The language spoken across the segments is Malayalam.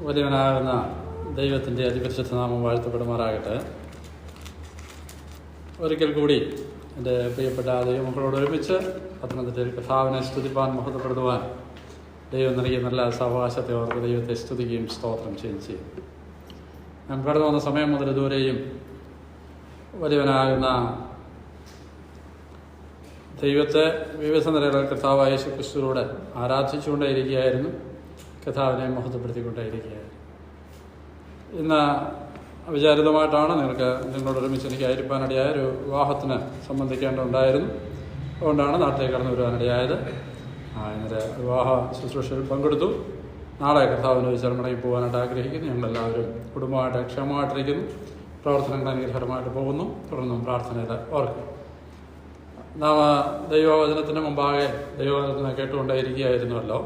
വലിയവനാകുന്ന ദൈവത്തിൻ്റെ അതിപരിശുദ്ധ നാമം വാഴ്ത്തപ്പെടുമാറാകട്ടെ. ഒരിക്കൽ കൂടി എൻ്റെ പ്രിയപ്പെട്ട ദൈവമക്കളോട് ഒരുമിച്ച് പത്തനംതിട്ടയിൽ കർത്താവിനെ സ്തുതിപ്പാൻ മഹത്വപ്പെടുത്തുവാൻ ദൈവം നൽകിയ നല്ല സാവകാശത്തെ ഓർത്ത് ദൈവത്തെ സ്തുതിക്കുകയും സ്തോത്രം ചെയ്യുകയും ചെയ്യും. ഞാൻ കടന്നു വന്ന സമയം മുതൽ ഇതുവരെയും വലിയവനാകുന്ന ദൈവത്തെ വിവിധ നിലകളിൽ കർത്താവായ യേശു ക്രിസ്തുവിലൂടെ ആരാധിച്ചുകൊണ്ടേയിരിക്കുകയായിരുന്നു, കർത്താവിനെ മഹത്വപ്പെടുത്തിക്കൊണ്ടേയിരിക്കുകയായിരുന്നു. ഇന്ന് വിചാരിതമായിട്ടാണ് നിങ്ങളോട് ഒരുമിച്ച് എനിക്ക് ആയിരിക്കാനിടയായ ഒരു വിവാഹത്തിന് സംബന്ധിക്കേണ്ടതുണ്ടായിരുന്നു. അതുകൊണ്ടാണ് നാട്ടിലേക്ക് കടന്നു വരുവാനിടയായത്. ഇന്നലെ വിവാഹ ശുശ്രൂഷയിൽ പങ്കെടുത്തു. നാളെ കർത്താവിന് വെച്ചാൽ മടങ്ങി പോകാനായിട്ട് ആഗ്രഹിക്കുന്നു. ഞങ്ങളെല്ലാവരും കുടുംബമായിട്ട് ക്ഷേമമായിട്ടിരിക്കുന്നു. പ്രവർത്തനങ്ങൾ അനുഗ്രഹകരമായിട്ട് പോകുന്നു. തുടർന്നും പ്രാർത്ഥനയിൽ ഓർക്കും. നാം ദൈവവചനത്തിന് മുമ്പാകെ ദൈവവചനത്തിനെ കേട്ടുകൊണ്ടേയിരിക്കുകയായിരുന്നുവല്ലോ.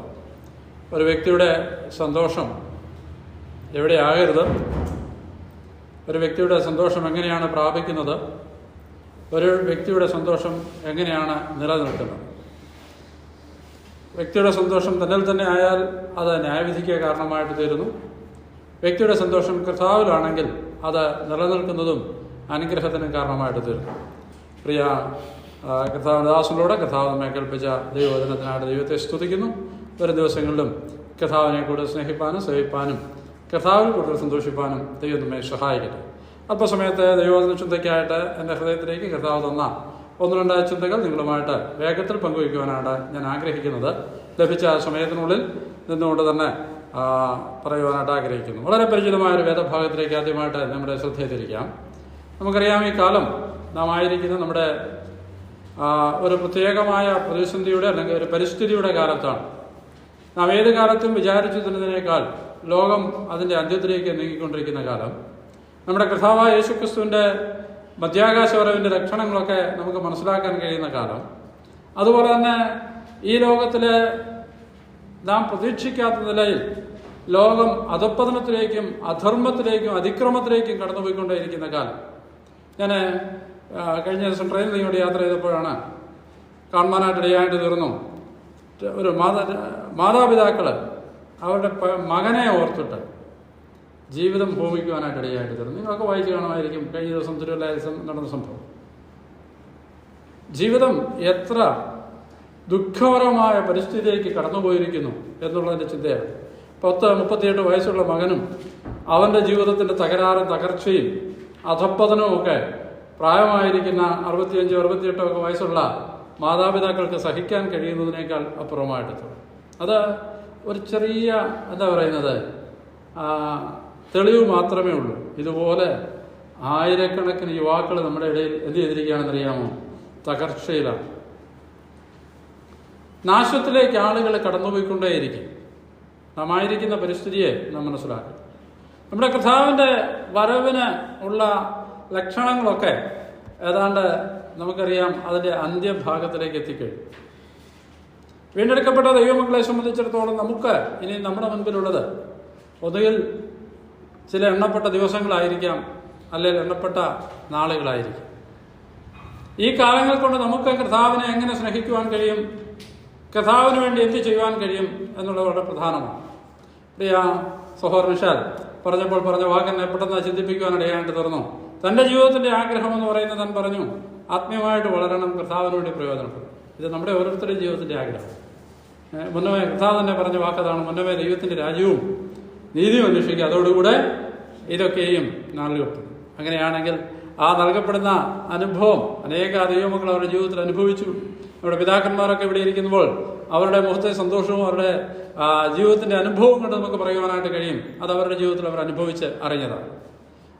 ഒരു വ്യക്തിയുടെ സന്തോഷം എവിടെയാകരുത്, ഒരു വ്യക്തിയുടെ സന്തോഷം എങ്ങനെയാണ് പ്രാപിക്കുന്നത്, ഒരു വ്യക്തിയുടെ സന്തോഷം എങ്ങനെയാണ് നിലനിൽക്കുന്നത്. വ്യക്തിയുടെ സന്തോഷം തന്നിൽ തന്നെ ആയാൽ അത് ന്യായവിധിക്ക് കാരണമായിട്ട് തീരുന്നു. വ്യക്തിയുടെ സന്തോഷം കർത്താവിലാണെങ്കിൽ അത് നിലനിൽക്കുന്നതും അനുഗ്രഹത്തിനും കാരണമായിട്ട് തീരുന്നു. പ്രിയ കർത്താവിൻ്റെ ദാസനോട് കർത്താവ് നമ്മെ കേൾപ്പിച്ച ദൈവവചനത്തിനായിട്ട് ദൈവത്തെ സ്തുതിക്കുന്നു. വരും ദിവസങ്ങളിലും കർത്താവിനെ കൂടുതൽ സ്നേഹിപ്പാനും സേവിപ്പാനും കർത്താവിൽ കൂടുതൽ സന്തോഷിപ്പാനും ദൈവം നമ്മെ സഹായിക്കട്ടെ. അല്പസമയത്തെ ദൈവവചന ചിന്തയ്ക്കായിട്ട് എൻ്റെ ഹൃദയത്തിലേക്ക് കർത്താവ് തന്ന ഒന്ന് രണ്ടായ ചിന്തകൾ നിങ്ങളുമായിട്ട് വേഗത്തിൽ പങ്കുവയ്ക്കുവാനാണ് ഞാൻ ആഗ്രഹിക്കുന്നത്. ലഭിച്ച സമയത്തിനുള്ളിൽ നിന്നുകൊണ്ട് തന്നെ പറയുവാനായിട്ട് ആഗ്രഹിക്കുന്നു. വളരെ പരിചിതമായൊരു വേദഭാഗത്തിലേക്ക് ആദ്യമായിട്ട് നമ്മുടെ ശ്രദ്ധയിലിരിക്കാം. നമുക്കറിയാം, ഈ കാലം നാം ആയിരിക്കുന്ന നമ്മുടെ ഒരു പ്രത്യേകമായ പ്രതിസന്ധിയുടെ അല്ലെങ്കിൽ ഒരു പരിസ്ഥിതിയുടെ കാലത്താണ്. നാം ഏത് കാലത്തും വിചാരിച്ചിരുന്നതിനേക്കാൾ ലോകം അതിൻ്റെ അന്ത്യത്തിലേക്ക് നീങ്ങിക്കൊണ്ടിരിക്കുന്ന കാലം. നമ്മുടെ കർത്താവായ യേശുക്രിസ്തുവിൻ്റെ മധ്യാകാശവരവിൻ്റെ ലക്ഷണങ്ങളൊക്കെ നമുക്ക് മനസ്സിലാക്കാൻ കഴിയുന്ന കാലം. അതുപോലെ തന്നെ ഈ ലോകത്തിലെ നാം പ്രതീക്ഷിക്കാത്ത നിലയിൽ ലോകം അധപ്പതനത്തിലേക്കും അധർമ്മത്തിലേക്കും അതിക്രമത്തിലേക്കും കടന്നുപോയിക്കൊണ്ടേയിരിക്കുന്ന കാലം. ഞാൻ കഴിഞ്ഞ ദിവസം ട്രെയിനിൽ ഇങ്ങോട്ട് യാത്ര ചെയ്തപ്പോഴാണ് കാണുവാനായിട്ടിടയായിട്ട് തീർന്നു. ഒരു മാതാപിതാക്കൾ അവരുടെ മകനെ ഓർത്തിട്ട് ജീവിതം ഹോമിക്കുവാനായിട്ടിടയായിട്ട് തീർന്നു. നിങ്ങളൊക്കെ വായിച്ചു കാണുമായിരിക്കും കഴിഞ്ഞ ദിവസം തിരുവല്ലയിൽ നടന്ന സംഭവം. ജീവിതം എത്ര ദുഃഖകരമായ പരിസ്ഥിതിയിലേക്ക് കടന്നുപോയിരിക്കുന്നു എന്നുള്ളതിൻ്റെ ചിന്തയാണ്. 38 വയസ്സുള്ള മകനും അവൻ്റെ ജീവിതത്തിൻ്റെ തകരാറും തകർച്ചയും അധപ്പതനവും ഒക്കെ പ്രായമായിരിക്കുന്ന 65, 68 ഒക്കെ വയസ്സുള്ള മാതാപിതാക്കൾക്ക് സഹിക്കാൻ കഴിയുന്നതിനേക്കാൾ അപ്പുറമായിട്ട് തോന്നും. അത് ഒരു ചെറിയ തെളിവ് മാത്രമേ ഉള്ളൂ. ഇതുപോലെ ആയിരക്കണക്കിന് യുവാക്കൾ നമ്മുടെ ഇടയിൽ എന്ത് ചെയ്തിരിക്കുകയാണെന്നറിയാമോ? തകർച്ചയിലാണ്. നാശത്തിലേക്ക് ആളുകൾ കടന്നുപോയിക്കൊണ്ടേയിരിക്കും. നാം ആയിരിക്കുന്ന പരിസ്ഥിതിയെ നാം മനസ്സിലാക്കും. നമ്മുടെ കർത്താവിൻ്റെ വരവിന് ഉള്ള ലക്ഷണങ്ങളൊക്കെ ഏതാണ്ട് നമുക്കറിയാം അതിൻ്റെ അന്ത്യഭാഗത്തിലേക്ക് എത്തിക്കഴിഞ്ഞു. വീണ്ടെടുക്കപ്പെട്ട ദൈവമക്കളെ സംബന്ധിച്ചിടത്തോളം നമുക്ക് ഇനി നമ്മുടെ മുൻപിലുള്ളത് ഒന്നുകിൽ ചില എണ്ണപ്പെട്ട ദിവസങ്ങളായിരിക്കാം, അല്ലെങ്കിൽ എണ്ണപ്പെട്ട നാളുകളായിരിക്കും. ഈ കാലങ്ങൾ കൊണ്ട് നമുക്ക് കർത്താവിനെ എങ്ങനെ സ്നേഹിക്കുവാൻ കഴിയും, കർത്താവിന് വേണ്ടി എന്ത് ചെയ്യുവാൻ കഴിയും എന്നുള്ളത് വളരെ പ്രധാനമാണ്. പ്രിയ സഹോദരൻ വിശാൽ പറഞ്ഞ വാക്കെന്നെ പെട്ടെന്ന് ചിന്തിപ്പിക്കുവാനിടയായിട്ട് തീർന്നു. തൻ്റെ ജീവിതത്തിൻ്റെ ആഗ്രഹം എന്ന് പറയുന്നത് താൻ പറഞ്ഞു, ആത്മീയമായിട്ട് വളരണം, കർത്താവിന് വേണ്ടി പ്രയോജനപ്പെടും. ഇത് നമ്മുടെ ഓരോരുത്തരുടെയും ജീവിതത്തിൻ്റെ ആഗ്രഹം. മുന്നമേ കർത്താവ് തന്നെ പറഞ്ഞ വാക്കതാണ്, മുന്നമേ ദൈവത്തിൻ്റെ രാജ്യവും നീതിയും അന്വേഷിക്കുക, അതോടുകൂടെ ഇതൊക്കെയും നൽകപ്പെടും. അങ്ങനെയാണെങ്കിൽ ആ നൽകപ്പെടുന്ന അനുഭവം അനേക ദൈവമക്കൾ അവരുടെ ജീവിതത്തിൽ അനുഭവിച്ചു. നമ്മുടെ പിതാക്കന്മാരൊക്കെ ഇവിടെ ഇരിക്കുമ്പോൾ അവരുടെ മുഖത്തെ സന്തോഷവും അവരുടെ ജീവിതത്തിൻ്റെ അനുഭവം കൊണ്ട് നമുക്ക് പറയുവാനായിട്ട് കഴിയും. അത് അവരുടെ ജീവിതത്തിൽ അവർ അനുഭവിച്ച് അറിഞ്ഞതാണ്.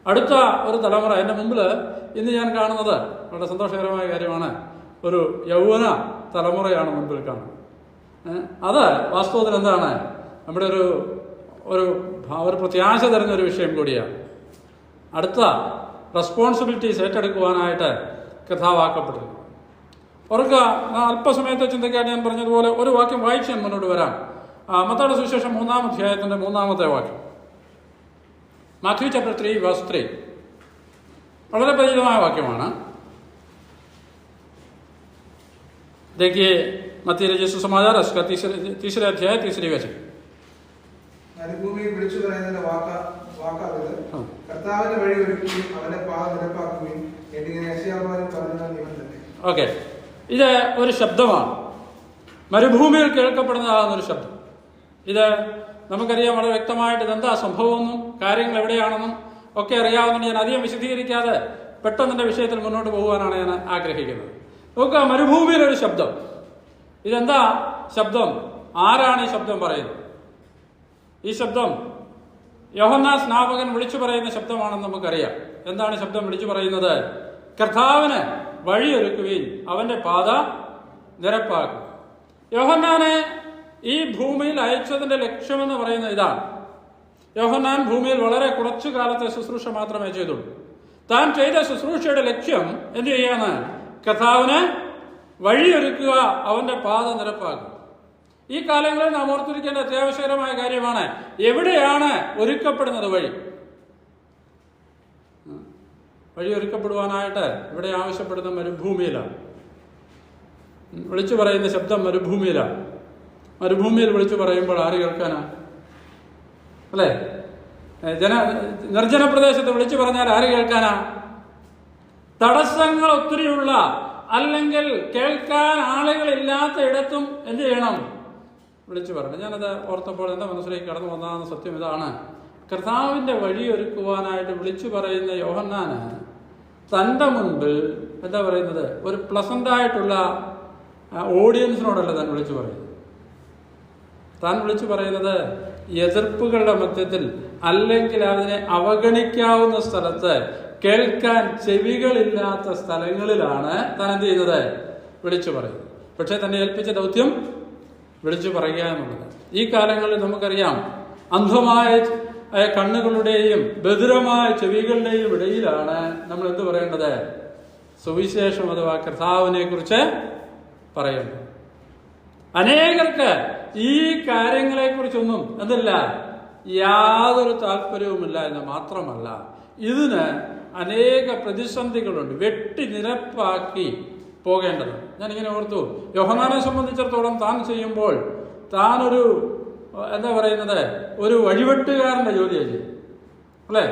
അടുത്ത ഒരു തലമുറ എൻ്റെ മുമ്പിൽ ഇന്ന് ഞാൻ കാണുന്നത് വളരെ സന്തോഷകരമായ കാര്യമാണ്. ഒരു യൗവന തലമുറയാണ് മുൻപിൽ കാണുന്നത്. അത് വാസ്തവത്തിൽ എന്താണ്, നമ്മുടെ ഒരു പ്രത്യാശ തരുന്ന ഒരു വിഷയം കൂടിയാണ്. അടുത്ത റെസ്പോൺസിബിലിറ്റീസ് ഏറ്റെടുക്കുവാനായിട്ട് കഥാവാക്കപ്പെടുന്നു. ഓർക്കുക, അല്പസമയത്തെ ചിന്തയ്ക്കായിട്ട് ഞാൻ പറഞ്ഞതുപോലെ ഒരു വാക്യം വായിച്ച് ഞാൻ മുന്നോട്ട് വരാം. മത്തായിയുടെ സുവിശേഷം 3-ാം അധ്യായത്തിൻ്റെ 3-ാമത്തെ വാക്യം. Matthew chapter 3 verse 3. വളരെ പരിചിതമായ വാക്യമാണ്. देखिए मत्ती रचित सुसमाचार उसका 3 अध्याय 3 वचन। മരുഭൂമിയിൽ വിളിച്ചു പറയുന്നതിന്റെ വാക്കാവത് കർത്താവിന്റെ വഴി ഒരുക്കുകയും അവന്റെ പാത നിരപ്പാക്കുകയും എന്നിങ്ങനെ യെശയ്യാപ്രവാചകൻ പറഞ്ഞത് ഇവൻ തന്നെ. ഓക്കെ, ഇത് ഒരു ശബ്ദമാണ്, മരുഭൂമിയിൽ കേൾക്കപ്പെടുന്നതാകുന്നൊരു ശബ്ദം. ഇത് നമുക്കറിയാം വളരെ വ്യക്തമായിട്ട് ഇതെന്താ സംഭവമെന്നും കാര്യങ്ങൾ എവിടെയാണെന്നും ഒക്കെ അറിയാവുന്നതുകൊണ്ട് ഞാൻ അധികം വിശദീകരിക്കാതെ പെട്ടെന്ന് എൻ്റെ വിഷയത്തിൽ മുന്നോട്ട് പോകുവാനാണ് ഞാൻ ആഗ്രഹിക്കുന്നത്. നോക്കുക, മരുഭൂമിയിലൊരു ശബ്ദം. ഇതെന്താ ശബ്ദം? ആരാണ് ഈ ശബ്ദം പറയുന്നത്? ഈ ശബ്ദം യോഹന്നാൻ സ്നാപകൻ വിളിച്ചു പറയുന്ന ശബ്ദമാണെന്ന് നമുക്കറിയാം. എന്താണ് ശബ്ദം വിളിച്ചു പറയുന്നത്? കർത്താവിന് വഴിയൊരുക്കുവിൻ, അവന്റെ പാത നിരപ്പാക്കും. യോഹന്നാനെ ഈ ഭൂമിയിൽ അയച്ചതിന്റെ ലക്ഷ്യമെന്ന് പറയുന്നത് ഇതാണ്. യോഹന്നാൻ ഭൂമിയിൽ വളരെ കുറച്ചു കാലത്തെ ശുശ്രൂഷ മാത്രമേ ചെയ്തുള്ളൂ. താൻ ചെയ്ത ശുശ്രൂഷയുടെ ലക്ഷ്യം എന്ത് ചെയ്യാന്ന്? കർത്താവിന് വഴിയൊരുക്കുക, അവന്റെ പാത നിരപ്പാക്കുക. ഈ കാലങ്ങളിൽ നാം ഓർത്തിരിക്കേണ്ട അത്യാവശ്യകരമായ കാര്യമാണ്, എവിടെയാണ് ഒരുക്കപ്പെടുന്നത് വഴി? വഴി ഒരുക്കപ്പെടുവാനായിട്ട് ഇവിടെ ആവശ്യപ്പെടുന്ന മരുഭൂമിയിലാണ്. വിളിച്ചു പറയുന്ന ശബ്ദം മരുഭൂമിയിലാണ്. മരുഭൂമിയിൽ വിളിച്ചു പറയുമ്പോൾ ആര് കേൾക്കാനാ? അല്ലേ? നിർജ്ജന പ്രദേശത്ത് വിളിച്ചു പറഞ്ഞാൽ ആര് കേൾക്കാനാ? തടസ്സങ്ങൾ ഒത്തിരിയുള്ള, അല്ലെങ്കിൽ കേൾക്കാൻ ആളുകളില്ലാത്ത ഇടത്തും എന്ത് ചെയ്യണം? വിളിച്ചു പറയണം. ഞാനത് ഓർത്തപ്പോൾ എൻ്റെ മനസ്സിലേക്ക് കടന്നു വന്നതാണ് സത്യം ഇതാണ്. കർത്താവിൻ്റെ വഴി ഒരുക്കുവാനായിട്ട് വിളിച്ചു പറയുന്ന യോഹന്നാന് തൻ്റെ മുൻപിൽ എന്താ പറയുന്നത്? ഒരു പ്ലസൻ്റായിട്ടുള്ള ഓഡിയൻസിനോടല്ല താൻ വിളിച്ചു പറയുന്നത്. താൻ വിളിച്ചു പറയുന്നത് എതിർപ്പുകളുടെ മധ്യത്തിൽ, അല്ലെങ്കിൽ അതിനെ അവഗണിക്കാവുന്ന സ്ഥലത്ത്, കേൾക്കാൻ ചെവികളില്ലാത്ത സ്ഥലങ്ങളിലാണ് താൻ എന്ത് ചെയ്യുന്നത്? വിളിച്ചു പറയുന്നത്. പക്ഷേ തന്നെ ഏൽപ്പിച്ച ദൗത്യം വിളിച്ചു പറയുക എന്നുള്ളത്. ഈ കാലങ്ങളിൽ നമുക്കറിയാം, അന്ധമായ കണ്ണുകളുടെയും ബധിരമായ ചെവികളുടെയും ഇടയിലാണ് നമ്മൾ എന്ത് പറയേണ്ടത്? സുവിശേഷം അഥവാ കർത്താവിനെ കുറിച്ച് പറയേണ്ടത്. അനേകർക്ക് ഈ കാര്യങ്ങളെ കുറിച്ചൊന്നും എന്തല്ല, യാതൊരു താല്പര്യവുമില്ല എന്ന് മാത്രമല്ല, ഇതിന് അനേക പ്രതിസന്ധികളുണ്ട്. വെട്ടി നിരപ്പാക്കി പോകേണ്ടത്. ഞാനിങ്ങനെ ഓർത്തു, യോഹന്നാനെ സംബന്ധിച്ചിടത്തോളം താൻ ചെയ്യുമ്പോൾ താനൊരു എന്താ പറയുന്നത്, ഒരു വഴിവെട്ടുകാരൻ്റെ ജോലിയാണ് ചെയ്യും, അല്ലേ?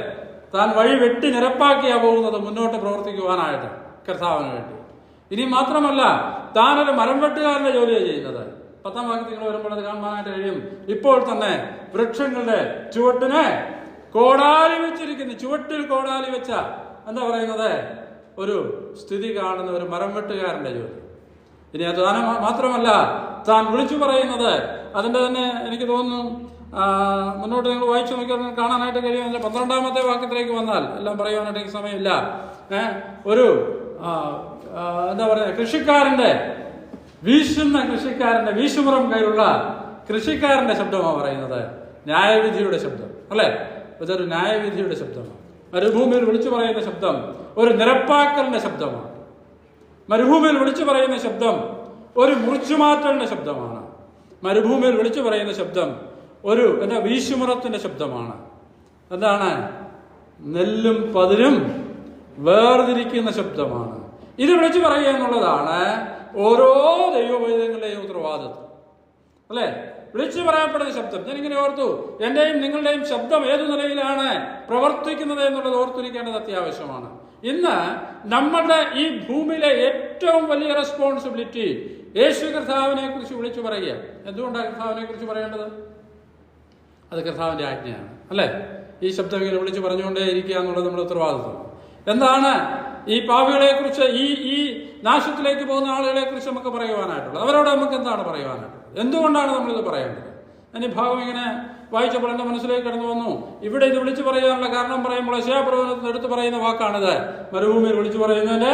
താൻ വഴി വെട്ടി നിരപ്പാക്കിയാ പോകുന്നത് മുന്നോട്ട് പ്രവർത്തിക്കുവാനായിട്ട് കർത്താവിന് വേണ്ടി. ഇനി മാത്രമല്ല, താനൊരു മരം വെട്ടുകാരൻ്റെ ജോലിയാണ് ചെയ്യുന്നത്. 10-ാം വാക്യത്തിൽ നിങ്ങൾ വരുമ്പോൾ അത് കാണാനായിട്ട് കഴിയും. ഇപ്പോൾ തന്നെ വൃക്ഷങ്ങളുടെ ചുവട്ടിന് കോടാലി വെച്ചിരിക്കുന്നു, ചുവട്ടിൽ കോടാലി വെച്ച എന്താ പറയുന്നത്, ഒരു സ്ഥിതി കാണുന്ന ഒരു മരം വെട്ടുകാരൻ്റെ ജോലി. ഇനി അത് മാത്രമല്ല, താൻ വിളിച്ചു പറയുന്നത് അതിൻ്റെ തന്നെ എനിക്ക് തോന്നുന്നു മുന്നോട്ട് നിങ്ങൾ വായിച്ചു നോക്കിയാൽ കാണാനായിട്ട് കഴിയും. 12-ാമത്തെ വാക്യത്തിലേക്ക് വന്നാൽ എല്ലാം പറയുവാനായിട്ട് എനിക്ക് സമയമില്ല. ഒരു എന്താ പറയുക, കൃഷിക്കാരൻ്റെ വീശുമുറം കയ്യിലുള്ള കൃഷിക്കാരൻ്റെ ശബ്ദമാണ് പറയുന്നത്. ന്യായവിധിയുടെ ശബ്ദം, അല്ലേ? ഇതൊരു ന്യായവിധിയുടെ ശബ്ദമാണ്. മരുഭൂമിയിൽ വിളിച്ചു പറയുന്ന ശബ്ദം ഒരു നിരപ്പാക്കലിന്റെ ശബ്ദമാണ്. മരുഭൂമിയിൽ വിളിച്ചു പറയുന്ന ശബ്ദം ഒരു മുറിച്ചുമാറ്റലിന്റെ ശബ്ദമാണ്. മരുഭൂമിയിൽ വിളിച്ചു പറയുന്ന ശബ്ദം ഒരു വീശുമുറത്തിന്റെ ശബ്ദമാണ്. എന്താണ്? നെല്ലും പതിരും വേർതിരിക്കുന്ന ശബ്ദമാണ്. ഇത് വിളിച്ചു പറയുക എന്നുള്ളതാണ് ഓരോ ദൈവവൈദ്യങ്ങളുടെയും ഉത്തരവാദിത്വം, അല്ലേ? വിളിച്ചു പറയപ്പെടുന്ന ശബ്ദം. ഞാനിങ്ങനെ ഓർത്തു, എന്റെയും നിങ്ങളുടെയും ശബ്ദം ഏതു നിലയിലാണ് പ്രവർത്തിക്കുന്നത് എന്നുള്ളത് ഓർത്തിരിക്കേണ്ടത് അത്യാവശ്യമാണ്. ഇന്ന് നമ്മളുടെ ഈ ഭൂമിയിലെ ഏറ്റവും വലിയ റെസ്പോൺസിബിലിറ്റി യേശു കർത്താവിനെ കുറിച്ച് വിളിച്ചു പറയുക. എന്തുകൊണ്ടാണ് കർത്താവിനെ കുറിച്ച് പറയേണ്ടത്? അത് കർത്താവിന്റെ ആജ്ഞയാണ്, അല്ലേ? ഈ ശബ്ദം ഇങ്ങനെ വിളിച്ചു പറഞ്ഞുകൊണ്ടേ ഇരിക്കുക എന്നുള്ളത് നമ്മുടെ ഉത്തരവാദിത്വം. എന്താണ് ഈ പാപികളെ കുറിച്ച്, ഈ നാശത്തിലേക്ക് പോകുന്ന ആളുകളെ കുറിച്ച് നമുക്ക് പറയുവാനായിട്ടുള്ളത്? അവരോട് നമുക്ക് എന്താണ് പറയുവാനായിട്ടുള്ളത്? എന്തുകൊണ്ടാണ് നമ്മളിത് പറയേണ്ടത്? ഈ ഭാഗം ഇങ്ങനെ വായിച്ചപ്പോൾ എൻ്റെ മനസ്സിലേക്ക് കടന്നു വന്നു. ഇവിടെ ഇത് വിളിച്ചു പറയാനുള്ള കാരണം പറയുമ്പോൾ യെശയ്യാപ്രവചനത്തിൽ എടുത്തു പറയുന്ന വാക്കാണിത്. മരുഭൂമിയിൽ വിളിച്ചു പറയുന്നതിന്റെ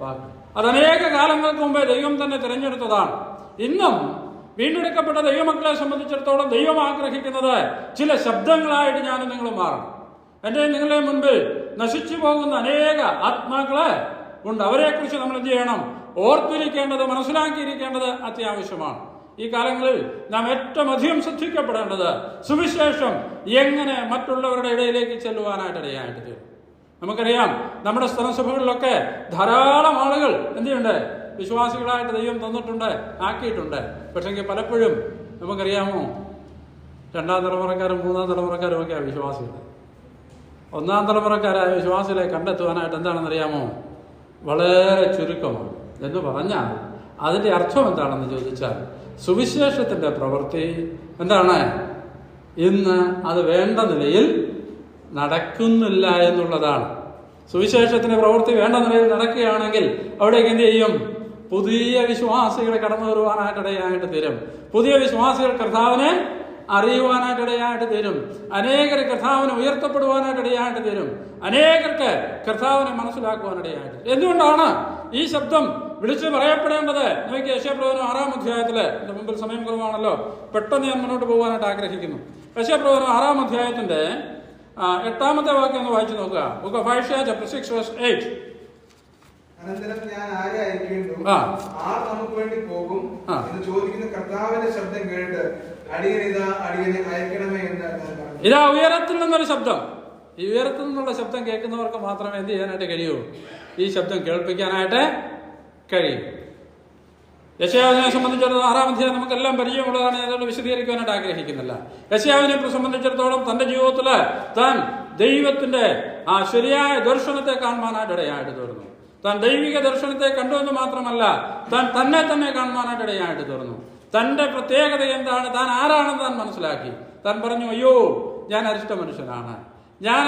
വാക്ക്. അത് അനേക കാലങ്ങൾക്ക് മുമ്പേ ദൈവം തന്നെ തിരഞ്ഞെടുത്തതാണ്. ഇന്നും വീണ്ടെടുക്കപ്പെട്ട ദൈവമക്കളെ സംബന്ധിച്ചിടത്തോളം ദൈവം ആഗ്രഹിക്കുന്നത് ചില ശബ്ദങ്ങളായിട്ട് ഞാനും നിങ്ങളും മാറണം. എൻ്റെ നിങ്ങളുടെ മുൻപിൽ നശിച്ചു പോകുന്ന അനേക ആത്മാക്കളെ ഉണ്ട്. അവരെക്കുറിച്ച് നമ്മൾ എന്ത് ചെയ്യണം? ഓർത്തിരിക്കേണ്ടത്, മനസ്സിലാക്കിയിരിക്കേണ്ടത് അത്യാവശ്യമാണ്. ഈ കാലങ്ങളിൽ നാം ഏറ്റവും അധികം ശ്രദ്ധിക്കപ്പെടേണ്ടത് സുവിശേഷം എങ്ങനെ മറ്റുള്ളവരുടെ ഇടയിലേക്ക് ചെല്ലുവാനായിട്ട് ഇടയായിട്ട് തീരും. നമുക്കറിയാം, നമ്മുടെ സ്ഥലസഭകളിലൊക്കെ ധാരാളം ആളുകൾ എന്തുണ്ട്, വിശ്വാസികളായിട്ട് ദൈവം തന്നിട്ടുണ്ട്, ആക്കിയിട്ടുണ്ട്. പക്ഷെങ്കിൽ പലപ്പോഴും നമുക്കറിയാമോ, രണ്ടാം തലമുറക്കാരും മൂന്നാം തലമുറക്കാരും ഒക്കെ ആ വിശ്വാസികൾ. ഒന്നാം തലമുറക്കാരായ വിശ്വാസികളെ കണ്ടെത്തുവാനായിട്ട് എന്താണെന്നറിയാമോ? വളരെ ചുരുക്കമാണ്. എന്ന് പറഞ്ഞാൽ അതിൻ്റെ അർത്ഥം എന്താണെന്ന് ചോദിച്ചാൽ, സുവിശേഷത്തിൻ്റെ പ്രവൃത്തി എന്താണ്? ഇന്ന് അത് വേണ്ട നിലയിൽ നടക്കുന്നില്ല എന്നുള്ളതാണ്. സുവിശേഷത്തിന്റെ പ്രവൃത്തി വേണ്ട നിലയിൽ നടക്കുകയാണെങ്കിൽ അവിടേക്ക് എന്ത് ചെയ്യും? പുതിയ വിശ്വാസികളെ കടന്നു വരുവാനായിട്ടിടയായിട്ട് തീരും. പുതിയ വിശ്വാസികൾ കർത്താവിനെ അറിയുവാനായിട്ടിടയായിട്ട് തീരും. അനേകർ കർത്താവിനെ ഉയർത്തപ്പെടുവാനായിട്ടിടയായിട്ട് തീരും. അനേകർക്ക് കർത്താവിനെ മനസ്സിലാക്കുവാനിടയായിട്ട്. എന്തുകൊണ്ടാണ് ഈ ശബ്ദം വിളിച്ചു പറയപ്പെടേണ്ടത്? നോക്കി, യെശയ്യാപ്രവചനം 6-ാം അധ്യായത്തില്, എന്റെ മുമ്പിൽ സമയം കുറവാണല്ലോ, പെട്ടെന്ന് ഞാൻ മുന്നോട്ട് പോകാനായിട്ട് ആഗ്രഹിക്കുന്നു. യെശയ്യാപ്രവചനം 6-ാം അധ്യായത്തിന്റെ 8-ാമത്തെ വാക്യം ഒന്ന് വായിച്ചു നോക്കുക. Book of Isaiah chapter 6:8. അനന്തരം ഞാൻ ആരെ അയക്കേണ്ടു, ആർ നമുക്ക് വേണ്ടി പോകും എന്ന് ചോദിക്കുന്ന കർത്താവിന്റെ ശബ്ദം കേട്ട് അടിയനെ അയക്കണമേ എന്ന് പറഞ്ഞു. ഇതാ ഉയരത്തിൽ നിന്നൊരു ശബ്ദം. ഈ ഉയരത്തിൽ നിന്നുള്ള ശബ്ദം കേൾക്കുന്നവർക്ക് മാത്രമേ എന്ത് ചെയ്യാനായിട്ട് കഴിയൂ? ഈ ശബ്ദം കേൾപ്പിക്കാനായിട്ട് കഴിയും. യെശയ്യാവിനെ സംബന്ധിച്ചിടത്തോളം 6-ാം അധ്യായം നമുക്കെല്ലാം പരിചയമുള്ളതാണ്. അതുകൊണ്ട് വിശദീകരിക്കാനായിട്ട് ആഗ്രഹിക്കുന്നില്ല. യെശയ്യാവിനെ സംബന്ധിച്ചിടത്തോളം തന്റെ ജീവിതത്തില് താൻ ദൈവത്തിന്റെ ആ ശരിയായ ദർശനത്തെ കാണുവാനായിട്ട് ഇടയായിട്ട് തീർന്നു. താൻ ദൈവിക ദർശനത്തെ കണ്ടുവെന്ന് മാത്രമല്ല, താൻ തന്നെ കാണുവാനായിട്ട് ഇടയായിട്ട് തീർന്നു. തന്റെ പ്രത്യേകത എന്താണ്, താൻ ആരാണെന്ന് താൻ മനസ്സിലാക്കി. താൻ പറഞ്ഞു, അയ്യോ, ഞാൻ അരിഷ്ട മനുഷ്യനാണ്, ഞാൻ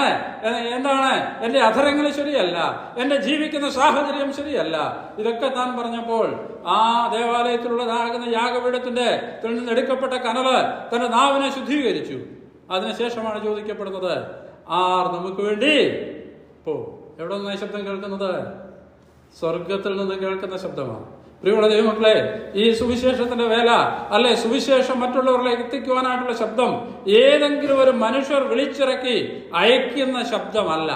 എന്താണ്, എന്റെ അധരങ്ങൾ ശരിയല്ല, എന്റെ ജീവിക്കുന്ന സാഹചര്യം ശരിയല്ല. ഇതൊക്കെ താൻ പറഞ്ഞപ്പോൾ ആ ദേവാലയത്തിലുള്ളതാകുന്ന യാഗപീഠത്തിന്റെ നിന്ന് എടുക്കപ്പെട്ട കനല് തന്റെ നാവിനെ ശുദ്ധീകരിച്ചു. അതിനുശേഷമാണ് ചോദിക്കപ്പെടുന്നത്, ആർ നമുക്ക് വേണ്ടി എവിടെ നിന്നായി ശബ്ദം കേൾക്കുന്നത്? സ്വർഗത്തിൽ നിന്ന് കേൾക്കുന്ന ശബ്ദമാണ്. പ്രിയമുള്ള ദൈവമക്കളെ, ഈ സുവിശേഷത്തിന്റെ വേല, അല്ലെ സുവിശേഷം മറ്റുള്ളവരിലേക്ക് എത്തിക്കുവാനായിട്ടുള്ള ശബ്ദം ഏതെങ്കിലും ഒരു മനുഷ്യർ വിളിച്ചിറക്കി അയക്കുന്ന ശബ്ദമല്ല.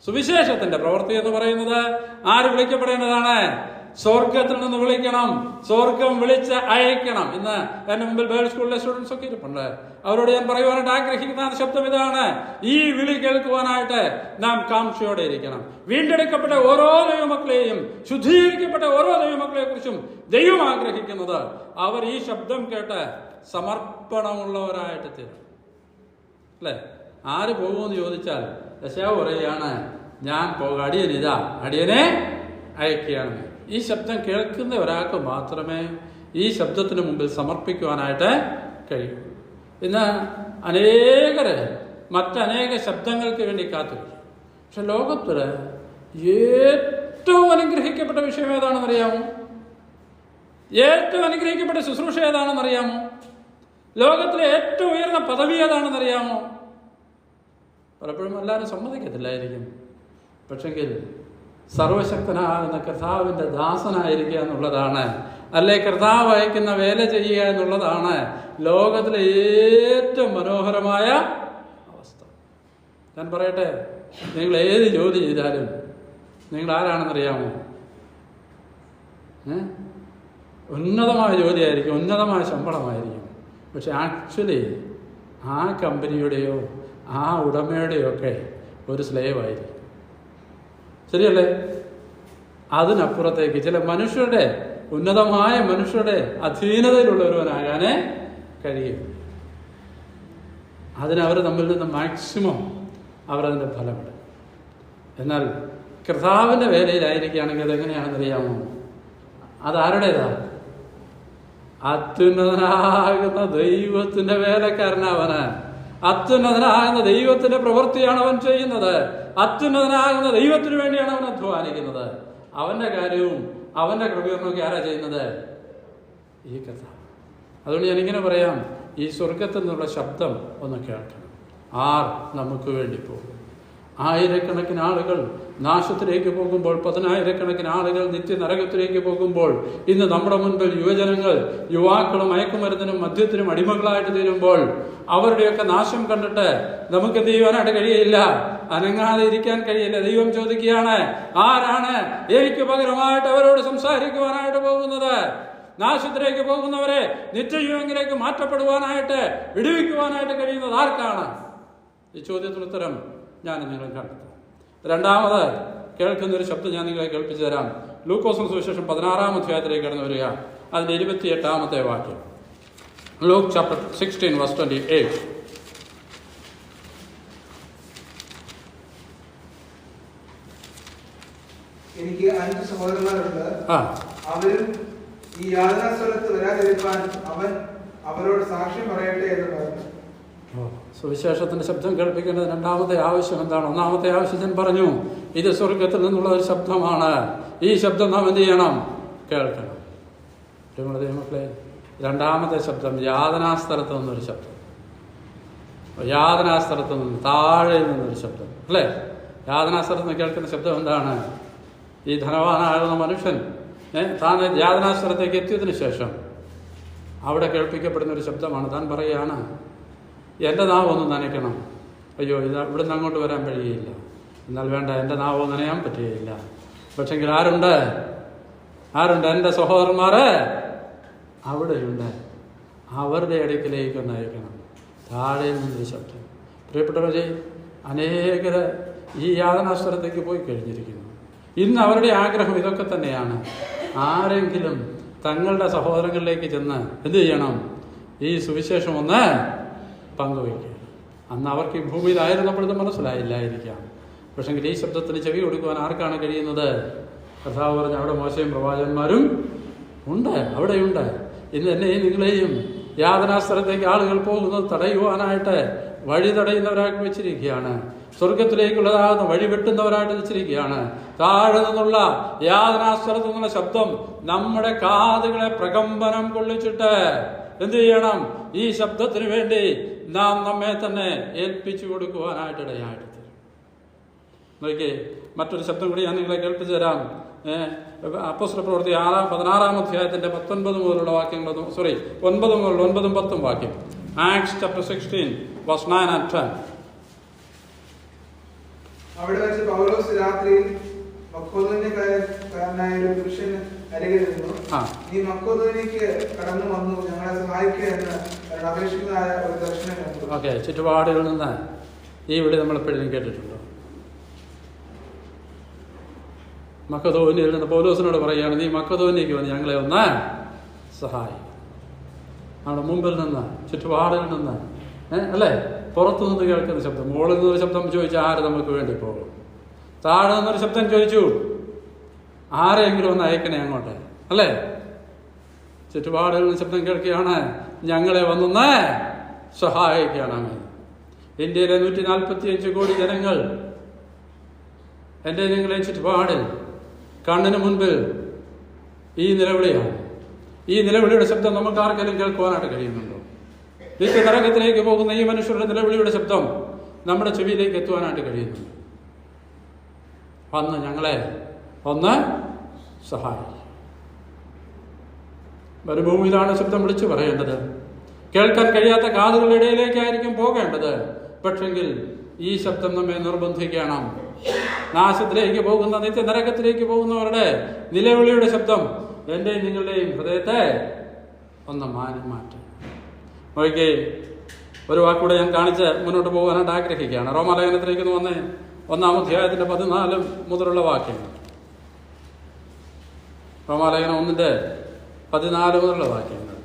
സുവിശേഷത്തിന്റെ പ്രവൃത്തി എന്ന് പറയുന്നത് ആര് വിളിക്കപ്പെടേണ്ടതാണ്? സ്വർഗത്തിൽ നിന്ന് വിളിക്കണം. സ്വർഗം വിളിച്ച് അയക്കണം. ഇന്ന് എന്റെ മുമ്പിൽ ബൈബിൾ സ്കൂളിലെ സ്റ്റുഡൻസ് ഒക്കെ ഇരിപ്പുണ്ട്. അവരോട് ഞാൻ പറയുവാനായിട്ട് ആഗ്രഹിക്കുന്ന ശബ്ദം ഇതാണ്: ഈ വിളി കേൾക്കുവാനായിട്ട് നാം കാംക്ഷയോടെ ഇരിക്കണം. വീണ്ടെടുക്കപ്പെട്ട ഓരോ ദൈവമക്കളെയും, ശുദ്ധീകരിക്കപ്പെട്ട ഓരോ ദൈവമക്കളെ കുറിച്ചും ദൈവം ആഗ്രഹിക്കുന്നത് അവർ ഈ ശബ്ദം കേട്ട് സമർപ്പണമുള്ളവരായിട്ട് തീരും. അല്ലെ? ആര് പോകുമെന്ന് ചോദിച്ചാൽ യെശയ്യാവ് പറയുകയാണ്, ഞാൻ പോകാം, അടിയനിതാ, അടിയനെ അയക്കുകയാണ്. ഈ ശബ്ദം കേൾക്കുന്ന ഒരാൾക്ക് മാത്രമേ ഈ ശബ്ദത്തിന് മുമ്പിൽ സമർപ്പിക്കുവാനായിട്ട് കഴിയൂ. ഇന്ന് അനേകര് മറ്റനേക ശബ്ദങ്ങൾക്ക് വേണ്ടി കാത്തിരിക്കും. പക്ഷെ ലോകത്തില് ഏറ്റവും അനുഗ്രഹിക്കപ്പെട്ട വിഷയം ഏതാണെന്നറിയാമോ? ഏറ്റവും അനുഗ്രഹിക്കപ്പെട്ട ശുശ്രൂഷ ഏതാണെന്നറിയാമോ? ലോകത്തിലെ ഏറ്റവും ഉയർന്ന പദവി ഏതാണെന്നറിയാമോ? പലപ്പോഴും എല്ലാവരും സമ്മതിക്കത്തില്ലായിരിക്കും. പക്ഷെങ്കിൽ സർവശക്തനാകുന്ന കർത്താവിന്റെ ദാസനായിരിക്കുക എന്നുള്ളതാണ്, അല്ലെ കർത്താവ് അയക്കുന്ന വേല ചെയ്യുക എന്നുള്ളതാണ് ലോകത്തിലെ ഏറ്റവും മനോഹരമായ അവസ്ഥ. ഞാൻ പറയട്ടെ, നിങ്ങൾ ഏത് ജോലി ചെയ്താലും നിങ്ങൾ ആരാണെന്നറിയാമോ? ഉന്നതമായ ജോലിയായിരിക്കും, ഉന്നതമായ ശമ്പളമായിരിക്കും. പക്ഷെ ആക്ച്വലി ആ കമ്പനിയുടെയോ ആ ഉടമയുടെയോ ഒക്കെ ഒരു സ്ലേവായിരിക്കും. ശരിയല്ലേ? അതിനപ്പുറത്തേക്ക് ചില മനുഷ്യരുടെ, ഉന്നതമായ മനുഷ്യരുടെ അധീനതയിലുള്ള ഒരുവനാകാനേ കഴിയും. അതിനവർ തമ്മിൽ നിന്ന് മാക്സിമം അവരതിൻ്റെ ഫലമെടുക്കും. എന്നാൽ കർത്താവിൻ്റെ വേലയിലായിരിക്കുകയാണെങ്കിൽ അതെങ്ങനെയാണെന്നറിയാമോ? അതാരുടേതാണ്? അത്യുന്നതനാകുന്ന ദൈവത്തിന്റെ വേലക്കാരനവന്. അത്യുന്നതനാകുന്ന ദൈവത്തിന്റെ പ്രവൃത്തിയാണ് അവൻ ചെയ്യുന്നത്. അത്യുന്നതനാകുന്ന ദൈവത്തിന് വേണ്ടിയാണ് അവൻ അധ്വാനിക്കുന്നത്. അവന്റെ കാര്യവും അവന്റെ ക്രമീകരണമൊക്കെ ആരാ ചെയ്യുന്നത്? ഈ കർത്താവ്. അതുകൊണ്ട് ഞാനിങ്ങനെ പറയാം, ഈ സ്വർഗത്തിൽ നിന്നുള്ള ശബ്ദം ഒന്ന് കേൾക്കണം. ആർ നമുക്ക് വേണ്ടി പോകും? ആയിരക്കണക്കിന് ആളുകൾ നാശത്തിലേക്ക് പോകുമ്പോൾ, 10,000-കണക്കിന് ആളുകൾ നിത്യനരകത്തിലേക്ക് പോകുമ്പോൾ, ഇന്ന് നമ്മുടെ മുൻപിൽ യുവജനങ്ങൾ, യുവാക്കളും മയക്കുമരുന്നിനും മദ്യത്തിനും അടിമകളായിട്ട് തീരുമ്പോൾ അവരുടെയൊക്കെ നാശം കണ്ടിട്ട് നമുക്ക് എന്ത് ചെയ്യുവാനായിട്ട് കഴിയില്ല, അനങ്ങാതെ ഇരിക്കാൻ കഴിയില്ല. ദൈവം ചോദിക്കുകയാണ്, ആരാണ് എനിക്ക് പകരമായിട്ട് അവരോട് സംസാരിക്കുവാനായിട്ട് പോകുന്നത്? നാശത്തിലേക്ക് പോകുന്നവരെ നിത്യജീവനിലേക്ക് മാറ്റപ്പെടുവാനായിട്ട്, വിടുവിക്കുവാനായിട്ട് കഴിയുന്നത് ആർക്കാണ്? ഈ ചോദ്യത്തിന് ഉത്തരം ഞാൻ നിങ്ങളെ കണ്ടെത്താം. രണ്ടാമത് കേൾക്കുന്നൊരു ശബ്ദം ഞാൻ നിങ്ങളെ കേൾപ്പിച്ചു തരാം. ലൂക്കോസിന് സുവിശേഷം 16-ാം അധ്യായത്തിലേക്ക് കടന്നു വരിക. അതിന്റെ 28-ാമത്തെ വാക്യം. Luke chapter 16 verse 28. എനിക്ക് 5 സഹോദരന്മാരുണ്ട്. അവരും ഈ യാതനാ സ്ഥലത്ത് വരാതിരിക്കാൻ അവൻ അവരോട് സാക്ഷ്യം പറയട്ടെ എന്ന് പറഞ്ഞു. സുവിശേഷത്തിന്റെ ശബ്ദം കേൾപ്പിക്കേണ്ടത് രണ്ടാമത്തെ ആവശ്യം എന്താണ്? ഒന്നാമത്തെ ആവശ്യം ഞാൻ പറഞ്ഞു, ഇത് സ്വർഗത്തിൽ നിന്നുള്ള ഒരു ശബ്ദമാണ്. ഈ ശബ്ദം നാം എന്ത് ചെയ്യണം? കേൾക്കണം. മക്കളെ, രണ്ടാമത്തെ ശബ്ദം യാതനാസ്ഥലത്ത് നിന്നൊരു ശബ്ദം. യാതനാസ്ഥലത്ത് നിന്ന്, താഴെ നിന്നൊരു ശബ്ദം അല്ലേ? യാതനാസ്ഥലത്ത് നിന്ന് കേൾക്കുന്ന ശബ്ദം എന്താണ്? ഈ ധനവാനാകുന്ന മനുഷ്യൻ താൻ യാതനാസ്ഥലത്തേക്ക് എത്തിയതിനു ശേഷം അവിടെ കേൾപ്പിക്കപ്പെടുന്ന ഒരു ശബ്ദമാണ്. താൻ പറയുകയാണ്, എൻ്റെ നാവൊന്ന് നനയ്ക്കണം. അയ്യോ, ഇത് ഇവിടെ നിന്ന് അങ്ങോട്ട് വരാൻ കഴിയില്ല. എന്നാൽ വേണ്ട, എൻ്റെ നാവോ നനയാൻ പറ്റുകയില്ല. പക്ഷെങ്കിൽ ആരുണ്ട്? എൻ്റെ സഹോദരന്മാരെ അവിടെയുണ്ട്. അവരുടെ ഇടയ്ക്കിലേക്ക് ഒന്ന് അയക്കണം. താഴെ നിന്നൊരു ശബ്ദം. പ്രിയപ്പെട്ടവരെ, അനേകർ ഈ യാതനാസ്ഥലത്തേക്ക് പോയി കഴിഞ്ഞിരിക്കുന്നു. ഇന്ന് അവരുടെ ആഗ്രഹം ഇതൊക്കെ തന്നെയാണ്. ആരെങ്കിലും തങ്ങളുടെ സഹോദരങ്ങളിലേക്ക് ചെന്ന് എന്ത് ചെയ്യണം? ഈ സുവിശേഷം ഒന്ന് പങ്കുവയ്ക്കുക. അന്ന് അവർക്ക് ഈ ഭൂമിയിലായിരുന്നപ്പോൾ ഇത് മനസ്സിലായില്ലായിരിക്കാം. പക്ഷെങ്കിൽ ഈ ശബ്ദത്തിന് ചെവി കൊടുക്കുവാൻ ആർക്കാണ് കഴിയുന്നത്? കർത്താവ് പറഞ്ഞ അവിടെ മോശയും പ്രവാചകന്മാരും ഉണ്ട്, അവിടെയുണ്ട്. ഇന്ന് എന്നെയും നിങ്ങളെയും യാതനാസ്ഥലത്തേക്ക് ആളുകൾ പോകുന്നത് തടയുവാനായിട്ട് വഴി തടയുന്നവരായിട്ട് വെച്ചിരിക്കുകയാണ്. സ്വർഗത്തിലേക്കുള്ളതാകുന്ന വഴി വെട്ടുന്നവരായിട്ട് വെച്ചിരിക്കുകയാണ്. താഴെ നിന്നുള്ള യാതനാസ്ഥലത്ത് നിന്നുള്ള ശബ്ദം നമ്മുടെ കാതുകളെ പ്രകമ്പനം കൊള്ളിച്ചിട്ട് എന്ത് ചെയ്യണം? ഈ ശബ്ദത്തിന് വേണ്ടി നാം നമ്മെ തന്നെ ഏൽപ്പിച്ചു കൊടുക്കുവാനായിട്ട് ഇടയായിട്ട് തരും. നോക്കിയേ, മറ്റൊരു ശബ്ദം കൂടി ഞാൻ നിങ്ങളെ കേൾപ്പിച്ചു തരാം. അപ്പോസ്തല പ്രവൃത്തി 16-ാം അധ്യായത്തിന്റെ 19 മുതലുള്ള വാക്യങ്ങൾ, 9 മുതലുള്ള 9-ഉം 10-ഉം വാക്യം. Acts chapter 16 verse 9 and 10. അവിടെ വെച്ച് പൗലോസ് രാത്രിയിൽ മക്കോദോന്യക്കാരനായ ഒരു പുരുഷൻ അരികിൽ നിന്നു, നീ മക്കോദോന്യക്ക് കടന്നു വന്നു ഞങ്ങളെ സഹായിക്കുക എന്ന് അപേക്ഷിക്കുന്നതായ ഒരു ദർശനം കണ്ടു. ഓക്കെ, ചുറ്റുപാടുകളിൽ നിന്ന് ഈ വിളി നമ്മൾ എപ്പോഴും കേട്ടിട്ടുണ്ടോ? മക്കതോന്യയിൽ നിന്ന് പൗലോസിനോട് പറയുകയാണ്, നീ മക്കതോന്യക്ക് വന്ന് ഞങ്ങളെ ഒന്ന് സഹായിക്കും. നമ്മുടെ മുമ്പിൽ നിന്ന്, ചുറ്റുപാടിൽ നിന്ന്, അല്ലേ, പുറത്തു നിന്ന് കേൾക്കുന്ന ശബ്ദം. മുകളിൽ നിന്നൊരു ശബ്ദം ചോദിച്ചാൽ ആര് നമുക്ക് വേണ്ടി പോകും? താഴെ നിന്നൊരു ശബ്ദം ചോദിച്ചു, ആരെങ്കിലും ഒന്ന് അയക്കണേ അങ്ങോട്ട്, അല്ലേ? ചുറ്റുപാടുകളിൽ നിന്ന് ശബ്ദം കേൾക്കുകയാണ്, ഞങ്ങളെ വന്നൊന്ന് സഹായിക്കണം. ഇന്ത്യയിലെ 145 കോടി ജനങ്ങൾ എൻ്റെ നിങ്ങളെ ചുറ്റുപാടിൽ കണ്ണിന് മുൻപിൽ ഈ നിലവിളിയാണ്. ഈ നിലവിളിയുടെ ശബ്ദം നമുക്ക് ആർക്കെങ്കിലും കേൾക്കുവാനായിട്ട് കഴിയുന്നുണ്ടോ? നിത്യനരകത്തിലേക്ക് പോകുന്ന ഈ മനുഷ്യരുടെ നിലവിളിയുടെ ശബ്ദം നമ്മുടെ ചെവിയിലേക്ക് എത്തുവാനായിട്ട് കഴിയുന്നുണ്ട്. വന്ന് ഞങ്ങളെ ഒന്ന് സഹായിക്കും. മരുഭൂമിയിലാണ് ശബ്ദം വിളിച്ചു പറയേണ്ടത്. കേൾക്കാൻ കഴിയാത്ത കാതുകളുടെ ഇടയിലേക്കായിരിക്കും പോകേണ്ടത്. പക്ഷെങ്കിൽ ഈ ശബ്ദം നമ്മെ നിർബന്ധിക്കണം. നാശത്തിലേക്ക് പോകുന്ന, നിത്യനരകത്തിലേക്ക് പോകുന്നവരുടെ നിലവിളിയുടെ ശബ്ദം എൻ്റെയും നിങ്ങളുടെയും ഹൃദയത്തെ ഒന്ന് മാറ്റും. നോക്കിക്കേ, ഒരു വാക്കൂടെ ഞാൻ കാണിച്ച് മുന്നോട്ട് പോകാനായിട്ട് ആഗ്രഹിക്കുകയാണ്. റോമാലേഖനത്തിലേക്ക് വന്ന് 1-ാം അധ്യായത്തിന്റെ 14 മുതലുള്ള വാക്യങ്ങൾ. റോമാലേഖനം 1-14 മുതലുള്ള വാക്യങ്ങൾ.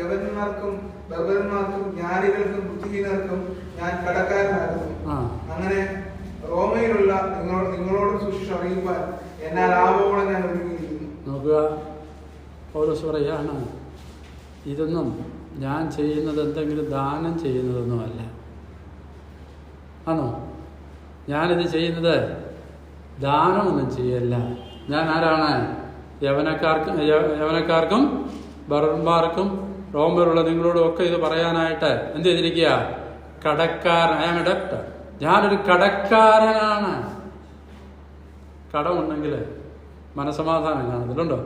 യവനന്മാർക്കും ബർബരന്മാർക്കും ജ്ഞാനികൾക്കും ബുദ്ധിഹീനർക്കും ഞാൻ കടക്കാരനാകുന്നു. അങ്ങനെ റോമയിലുള്ള നിങ്ങളോട് സുശേഷം അറിയിക്കാൻ എന്നാൽ ആവോളം ഞാൻ ഒരുങ്ങിയിരിക്കുന്നു. നോക്കുക, പൗലോസ് പറയാണ്, ഇതൊന്നും ഞാൻ ചെയ്യുന്നത് എന്തെങ്കിലും ദാനം ചെയ്യുന്നതൊന്നുമല്ല. ആണോ? ഞാനിത് ചെയ്യുന്നത് ദാനമൊന്നും ചെയ്യല്ല. ഞാൻ ആരാണ്? യവനക്കാർക്കും ബർബരന്മാർക്കും റോമയിലുള്ള നിങ്ങളോടും ഒക്കെ ഇത് പറയാനായിട്ട് എന്ത് ചെയ്തിരിക്കുക? കടക്കാരൻ. I am a debtor. ഞാനൊരു കടക്കാരനാണ്. കടമുണ്ടെങ്കിൽ മനസമാധാനം കാണത്തില്ലുണ്ടോ?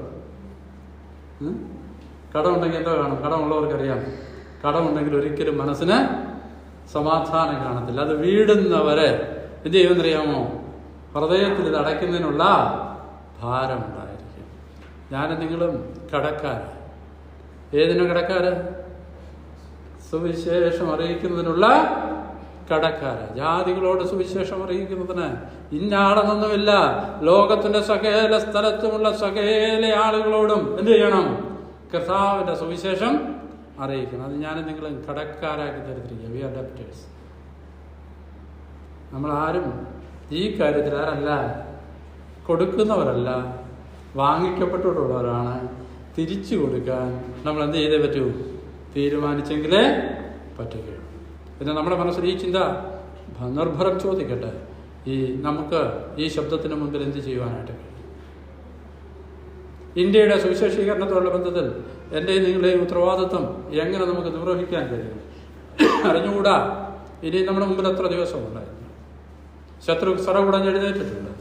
കടമുണ്ടെങ്കിൽ എന്തോ കാണും? കടമുള്ളവർക്കറിയാം, കടമുണ്ടെങ്കിൽ ഒരിക്കലും മനസ്സിന് സമാധാനം കാണത്തില്ല. അത് വീടുന്നവരെ എന്ത് ചെയ്യുമെന്നറിയാമോ? ഹൃദയത്തിൽ ഇത് അടയ്ക്കുന്നതിനുള്ള ഭാരമുണ്ടായിരിക്കും. ഞാനും നിങ്ങളും കടക്കാരാണ്. ഏതിനു കടക്കാര്? സുവിശേഷം അറിയിക്കുന്നതിനുള്ള കടക്കാര്. ജാതികളോട് സുവിശേഷം അറിയിക്കുന്നതിന് ഇന്നാളെന്നൊന്നുമില്ല. ലോകത്തിന്റെ സകല സ്ഥലത്തുമുള്ള സകല ആളുകളോടും എന്ത് ചെയ്യണം? കർത്താവിന്റെ സുവിശേഷം അറിയിക്കണം. അത് ഞാൻ നിങ്ങളും കടക്കാരാക്കി തരത്തിരിക്കുക. We are debtors. നമ്മളാരും ഈ കാര്യത്തിൽ ആരല്ല, കൊടുക്കുന്നവരല്ല, വാങ്ങിക്കപ്പെട്ടിട്ടുള്ളവരാണ്. തിരിച്ചു കൊടുക്കാൻ നമ്മൾ എന്ത് ചെയ്തേ പറ്റൂ? തീരുമാനിച്ചെങ്കിലേ പറ്റുകയുള്ളൂ. പിന്നെ നമ്മുടെ മനസ്സിൽ ഈ ചിന്ത നിർഭരം ചോദിക്കട്ടെ, നമുക്ക് ഈ ശബ്ദത്തിന് മുമ്പിൽ എന്ത് ചെയ്യുവാനായിട്ട് കഴിയും? ഇന്ത്യയുടെ സുവിശേഷീകരണത്തോടുള്ള ബന്ധത്തിൽ എൻ്റെയും നിങ്ങളുടെയും ഉത്തരവാദിത്വം എങ്ങനെ നമുക്ക് നിർവഹിക്കാൻ കഴിയും? അറിഞ്ഞുകൂടാ. ഇനി നമ്മുടെ മുമ്പിൽ എത്ര ദിവസമുണ്ടായിരുന്നു? ശത്രു സറകുടഞ്ഞെഴുന്നേറ്റിട്ടുണ്ട്.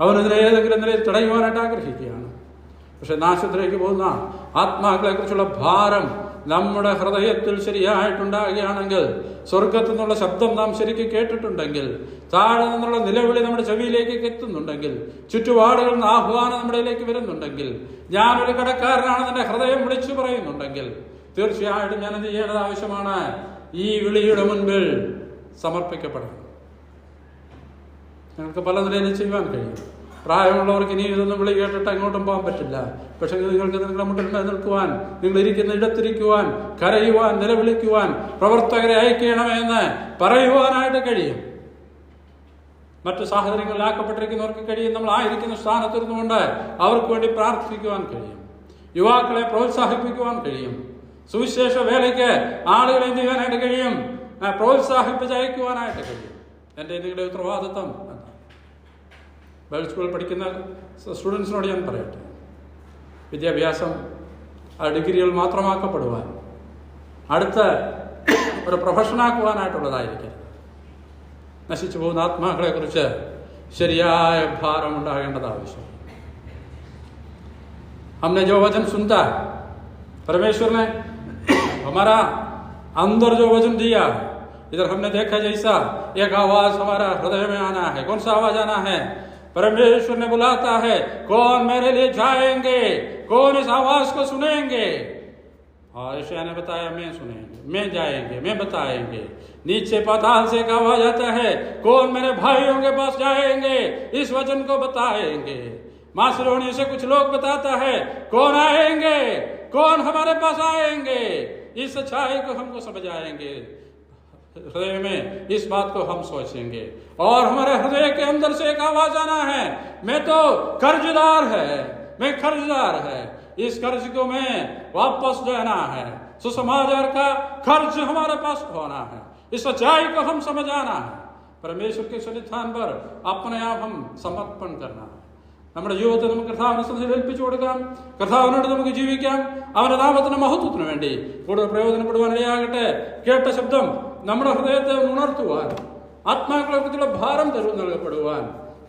അവനെതിരെ ഏതെങ്കിലും നിലയിൽ തടയുവാനായിട്ട് ആഗ്രഹിക്കുകയാണ്. പക്ഷെ നാശത്തിലേക്ക് പോകുന്ന ആത്മാക്കളെക്കുറിച്ചുള്ള ഭാരം നമ്മുടെ ഹൃദയത്തിൽ ശരിയായിട്ടുണ്ടാകുകയാണെങ്കിൽ, സ്വർഗത്തു നിന്നുള്ള ശബ്ദം നാം ശരിക്കും കേട്ടിട്ടുണ്ടെങ്കിൽ, താഴെ നിന്നുള്ള നിലവിളി നമ്മുടെ ചെവിയിലേക്ക് എത്തുന്നുണ്ടെങ്കിൽ, ചുറ്റുപാടുകളിൽ നിന്ന് ആഹ്വാനം നമ്മുടെ ഇതിലേക്ക് വരുന്നുണ്ടെങ്കിൽ, ഞാനൊരു കടക്കാരനാണെന്ന് എൻ്റെ ഹൃദയം വിളിച്ചു പറയുന്നുണ്ടെങ്കിൽ, തീർച്ചയായിട്ടും ഞാൻ എന്ത് ചെയ്യേണ്ടത് ആവശ്യമാണ്? ഈ വിളിയുടെ മുൻപിൽ സമർപ്പിക്കപ്പെടണം. ഞങ്ങൾക്ക് പല നിലയിൽ ചെയ്യുവാൻ കഴിയും. പ്രായമുള്ളവർക്ക് ഇനി ഇതൊന്നും വിളി കേട്ടിട്ട് അങ്ങോട്ടും പോകാൻ പറ്റില്ല. പക്ഷെ നിങ്ങൾക്ക് നിങ്ങളുടെ മുന്നിൽ നിൽക്കുവാൻ, നിങ്ങൾ ഇരിക്കുന്ന ഇടത്തിരിക്കുവാൻ, കരയുവാൻ, നിലവിളിക്കുവാൻ, പ്രവർത്തകരെ അയക്കണമെന്ന് പറയുവാനായിട്ട് കഴിയും. മറ്റു സാഹചര്യങ്ങളിലാക്കപ്പെട്ടിരിക്കുന്നവർക്ക് കഴിയും. നമ്മൾ ആയിരിക്കുന്ന സ്ഥാനത്തിരുന്നുകൊണ്ട് അവർക്ക് വേണ്ടി പ്രാർത്ഥിക്കുവാൻ കഴിയും. യുവാക്കളെ പ്രോത്സാഹിപ്പിക്കുവാൻ കഴിയും. സുവിശേഷ വേലയ്ക്ക് ആളുകളെ എന്ത് ചെയ്യാനായിട്ട് കഴിയും? പ്രോത്സാഹിപ്പിച്ച് അയക്കുവാനായിട്ട് കഴിയും. എൻ്റെ നിങ്ങളുടെ ഉത്തരവാദിത്വം ബൈബിൾ സ്കൂളിൽ പഠിക്കുന്ന സ്റ്റുഡൻസിനോട് ഞാൻ പറയട്ടെ, വിദ്യാഭ്യാസം ഡിഗ്രികൾ മാത്രമാക്കപ്പെടുവാൻ, അടുത്ത ഒരു പ്രൊഫഷനാക്കുവാനായിട്ടുള്ളതായിരിക്കും. നശിച്ചു പോകുന്ന ആത്മാക്കളെ കുറിച്ച് ശരിയായ ഭാരം ഉണ്ടാകേണ്ടത് ആവശ്യം. हमने जो वचन सुनता है, परमेश्वर ने हमारा अंदर जो वचन दिया, इधर हमने देखा जैसा एक आवाज हमारा हृदय में आना है. कौन सा आवाज आना है? परमेश्वर ने बुलाता है, कौन मेरे लिए जाएंगे, कौन इस आवाज को सुनेंगे? और यशायाह ने बताया, मैं सुनेंगे, मैं जाएंगे, मैं बताएंगे. नीचे पाताल से एक आवाज आता है, कौन मेरे भाइयों के पास जाएंगे, इस वचन को बताएंगे. मासिलोनी से कुछ लोग बताता है, कौन आएंगे, कौन हमारे पास आएंगे, इस सच्चाई को हमको समझ आएंगे. हृदय में इस बात को हम सोचेंगे और हमारे हृदय के अंदर से एक आवाज आना है, मैं तो कर्जदार है, मैं कर्जदार है, इस कर्ज को मैं वापस देना है. सुसमाचार का खर्च हमारे पास होना है. इस सच्चाई को हम समझ आना है. परमेश्वर के सन्निधान पर अपने आप हम समर्पण करना है. നമ്മുടെ ജീവിതത്തെ നമുക്ക് കർത്താവിന്റെ സന്നിധിയിൽ ഏൽപ്പിച്ചു കൊടുക്കാം. കർത്താവിനോട് നമുക്ക് ജീവിക്കാം. അവന്റെ നാമത്തിന് മഹത്വത്തിന് വേണ്ടി കൂടുതൽ പ്രയോജനപ്പെടുവാൻ ഇടയാകട്ടെ. കേട്ട ശബ്ദം നമ്മുടെ ഹൃദയത്തെ ഉണർത്തുവാൻ, ആത്മാക്കളെ കുറിച്ചുള്ള ഭാരം നൽകപ്പെടുവാൻ,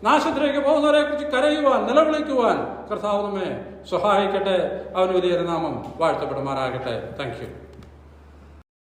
നാശത്തിലേക്ക് പോകുന്നവരെ കുറിച്ച് കരയുവാൻ, നിലവിളിക്കുവാൻ കർത്താവ് നമ്മെ സഹായിക്കട്ടെ. അവന് വലിയൊരു നാമം വാഴ്ത്തപ്പെടുമാറാകട്ടെ. Thank you.